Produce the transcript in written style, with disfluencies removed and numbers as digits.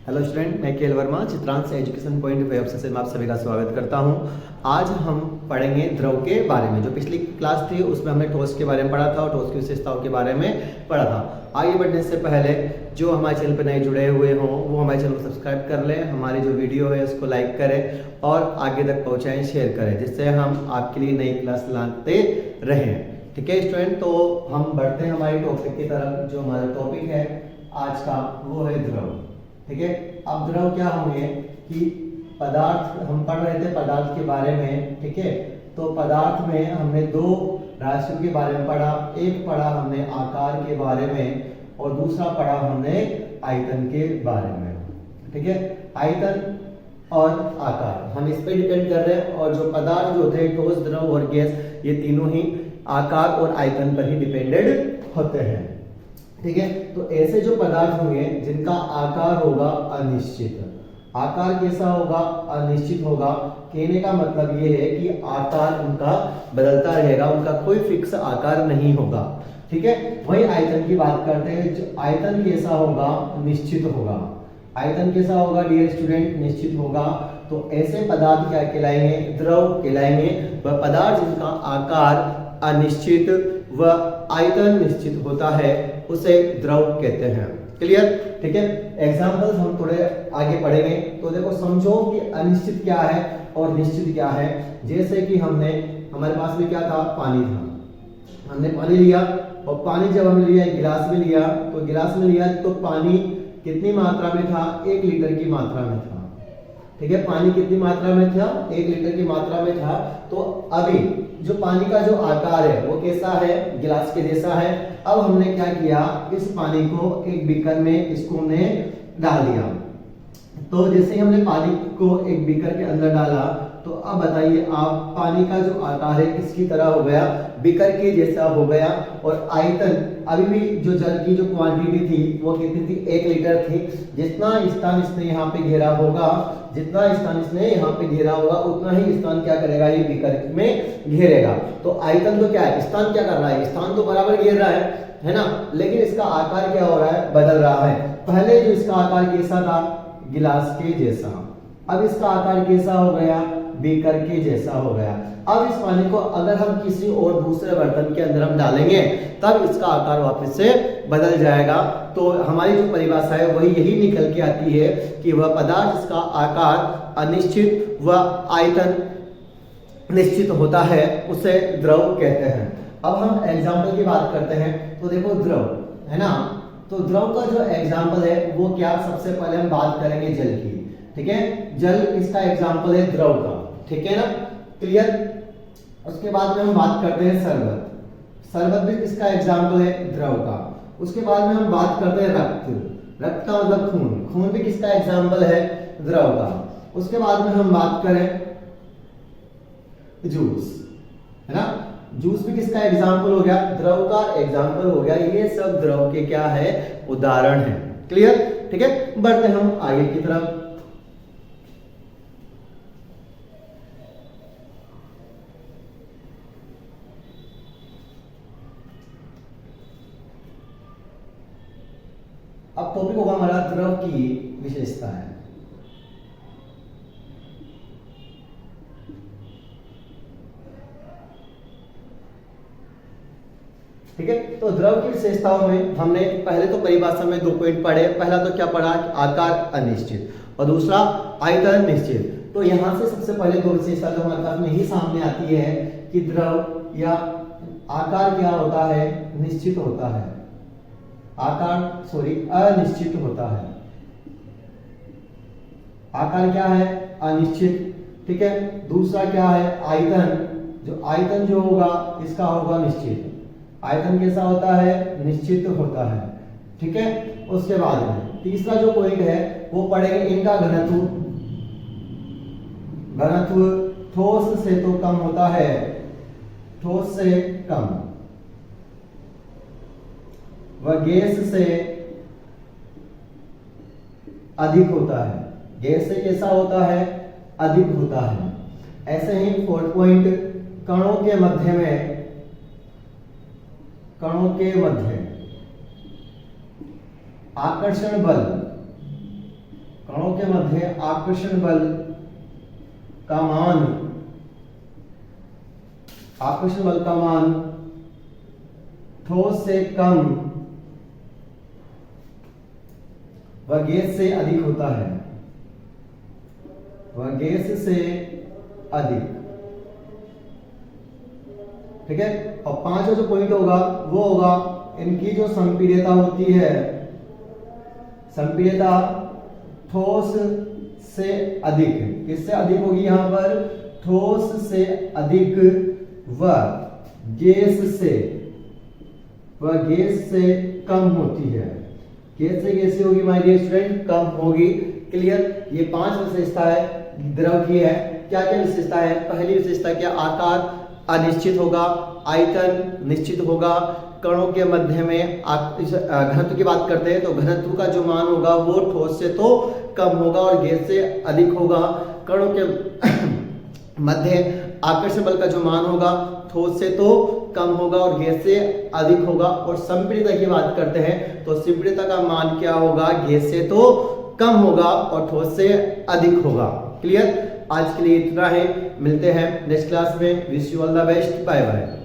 Hello student, मैं KL Verma Chitransh education point website में आप सभी का स्वागत करता हूं। आज हम पढ़ेंगे द्रव के बारे में। जो पिछली क्लास थी उसमें हमने ठोस के बारे में पढ़ा था और ठोस की विशेषताओं के बारे में पढ़ा था। आगे बढ़ने से पहले जो हमारे चैनल पर नए जुड़े हुए हों वो हमारे चैनल को सब्सक्राइब कर लें, हमारी जो वीडियो है उसको लाइक करें और आगे तक पहुँचाएँ, शेयर करें, जिससे हम आपके लिए नई क्लास लाते रहें। ठीक है स्टूडेंट, तो हम बढ़ते हैं हमारे टॉपिक की तरफ। जो हमारा टॉपिक है आज का वो है द्रव। ठीक है, अब द्रव क्या होंगे कि पदार्थ, हम पढ़ रहे थे पदार्थ के बारे में। ठीक है, तो पदार्थ में हमने दो राशियों के बारे में पढ़ा। एक पढ़ा हमने आकार के बारे में और दूसरा पढ़ा हमने आयतन के बारे में। ठीक है, आयतन और आकार हम इस पे डिपेंड कर रहे हैं, और जो पदार्थ जो होते हैं ठोस, द्रव और गैस, ये तीनों ही आकार और आयतन पर ही डिपेंडेड होते हैं। ठीक है, तो ऐसे जो पदार्थ होंगे जिनका आकार होगा अनिश्चित, आकार कैसा होगा? अनिश्चित होगा। कहने का मतलब ये है कि आकार उनका बदलता रहेगा, उनका कोई फिक्स आकार नहीं होगा। ठीक है, वही आयतन की बात करते हैं। जो आयतन कैसा होगा? निश्चित होगा। आयतन कैसा होगा डियर स्टूडेंट? निश्चित होगा। तो ऐसे पदार्थ क्या कहलाएंगे? द्रव कहलाएंगे। वह पदार्थ जिनका आकार अनिश्चित व आयतन निश्चित होता है उसे द्रव कहते हैं। क्लियर? ठीक है, एग्जांपल्स हम थोड़े आगे पढ़ेंगे। तो देखो, समझो कि अनिश्चित क्या है और निश्चित क्या है। जैसे कि हमारे पास में क्या था? पानी था। हमने पानी लिया और पानी जब हमने लिया गिलास में लिया, तो गिलास में लिया तो पानी कितनी मात्रा में था? 1 लीटर की मात्रा में था। ठीक है, पानी कितनी मात्रा में था? 1 लीटर की मात्रा में था। तो अभी जो पानी का जो आकार है वो कैसा है? गिलास के जैसा है। अब हमने क्या किया? इस पानी को एक बीकर में इसको हमने डाल दिया। तो जैसे ही हमने पानी को एक बीकर के अंदर डाला, तो अब बताइए आप, पानी का जो आकार है किसकी तरह हो गया? बीकर के जैसा हो गया। और आयतन, अभी भी जो जल की जो क्वांटिटी थी वो कितनी थी? 1 लीटर थी। जितना स्थान इसने यहाँ पे घेरा होगा, जितना स्थान इसने यहाँ पे घेरा होगा, उतना ही स्थान क्या करेगा? ये बीकर में घेरेगा। तो आयतन तो क्या है? स्थान क्या कर रहा है? स्थान तो बराबर घेर रहा है ना, लेकिन इसका आकार क्या हो रहा है? बदल रहा है। पहले जो इसका आकार कैसा था? गिलास के जैसा। अब इसका आकार कैसा हो गया? बीकर के जैसा हो गया। अब इस पानी को अगर हम किसी और दूसरे बर्तन के अंदर हम डालेंगे, तब इसका आकार वापस से बदल जाएगा। तो हमारी जो परिभाषा है वही यही निकल के आती है कि वह पदार्थ जिसका आकार अनिश्चित व आयतन निश्चित होता है उसे द्रव कहते हैं। अब हम एग्जाम्पल की बात करते हैं। तो देखो, द्रव है ना, तो द्रव का जो एग्जाम्पल है वो क्या? सबसे पहले हम बात करेंगे जल की। ठीक है, जल इसका एग्जाम्पल है द्रव का। ठीक है ना, क्लियर? उसके बाद में हम बात करते हैं शरबत। शरबत भी किसका एग्जाम्पल है? द्रव का। उसके बाद में हम बात करते हैं रक्त। रक्त का मतलब खून। खून भी किसका एग्जाम्पल है? द्रव का। उसके बाद में हम बात करें जूस, है ना, जूस भी किसका एग्जाम्पल हो गया? द्रव का एग्जाम्पल हो गया। ये सब द्रव के क्या है? उदाहरण है। क्लियर? ठीक है, बढ़ते हम आगे की तरफ। अब टॉपिक होगा हमारा द्रव की विशेषता है। ठीक है, तो द्रव की विशेषताओं में हमने पहले तो परिभाषा में 2 पॉइंट पढ़े। पहला तो क्या पढ़ा? आकार अनिश्चित और दूसरा आयतन निश्चित। तो यहां से सबसे पहले 2 विशेषता जो हमारे पास में ही सामने आती है कि द्रव या आकार क्या होता है? निश्चित होता है। अनिश्चित होता है। आकार क्या है? अनिश्चित। ठीक है, दूसरा क्या है? आयतन। जो आयतन जो होगा इसका होगा निश्चित। आयतन कैसा होता है? निश्चित होता है। ठीक है, उसके बाद में तीसरा जो पॉइंट है वो पढ़ेंगे इनका घनत्व। घनत्व ठोस से तो कम होता है, ठोस से कम, वह गैस से अधिक होता है। गैस से कैसा होता है, अधिक होता है। ऐसे ही 4th पॉइंट, कणों के मध्य आकर्षण बल, कणों के मध्य आकर्षण बल का मान ठोस से कम व गैस से अधिक होता है, ठीक है। और 5वां जो पॉइंट होगा वो होगा इनकी जो संपीड्यता होती है, संपीड्यता ठोस से अधिक, किससे अधिक होगी यहाँ पर, ठोस से अधिक व गैस से कम होती है। गैस से कैसे होगी माय डियर स्टूडेंट, कम होगी। क्लियर। ये 5 विशेषता है द्रव की है। क्या क्या विशेषता है, पहली विशेषता क्या, आकार अनिश्चित होगा, आयतन निश्चित होगा, कणों के मध्य में घनत्व की बात करते हैं तो घनत्व का जो मान होगा वो ठोस से तो कम होगा और गैस से अधिक होगा, कणों के मध्य आकर्षण बल का जो मान होगा ठोस से तो कम होगा और गैस से अधिक होगा। और संपीड़ितता की बात करते हैं तो संपीड़ितता का मान क्या होगा, गैस से तो कम होगा और ठोस से अधिक होगा। क्लियर। आज के लिए इतना है, मिलते हैं नेक्स्ट क्लास में। Wish you all the best, bye bye.